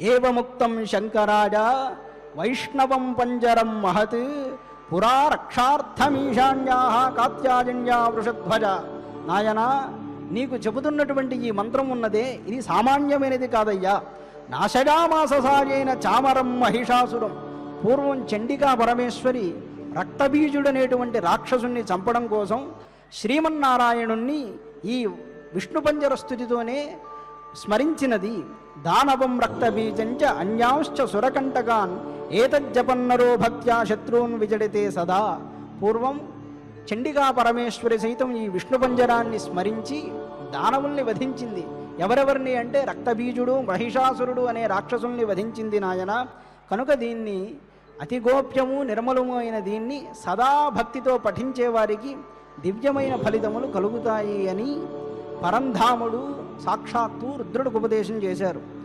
ఏవముక్తం శంకరాజ వైష్ణవం పంజరం మహత్ పురా రక్షార్థమీశాన్యా కాత్యాజన్యా వృషధ్వజ. నాయనా, నీకు చెబుతున్నటువంటి ఈ మంత్రం ఉన్నదే, ఇది సామాన్యమైనది కాదయ్యా. నాశగామాససాయైన చామరం మహిషాసురం. పూర్వం చండికా పరమేశ్వరి రక్తబీజుడనేటువంటి రాక్షసుని చంపడం కోసం శ్రీమన్నారాయణుణ్ణి ఈ విష్ణుపంజర స్థుతితోనే స్మరించినది. దానవం రక్తబీజంచ అన్యాంశ్చ సురకంటకాన్ ఏతజ్జపన్నరో భక్త్యా శత్రూన్ విజడితే సదా. పూర్వం చండికా పరమేశ్వరి సైతం ఈ విష్ణుపంజరాన్ని స్మరించి దానవుల్ని వధించింది. ఎవరెవరిని అంటే రక్తబీజుడు, మహిషాసురుడు అనే రాక్షసుల్ని వధించింది నాయన. కనుక దీన్ని అతి గోప్యము నిర్మలము అయిన దీన్ని సదా భక్తితో పఠించేవారికి దివ్యమైన ఫలితములు కలుగుతాయి అని పరంధాముడు సాక్షాత్తు రుద్రుడికి ఉపదేశం చేశారు.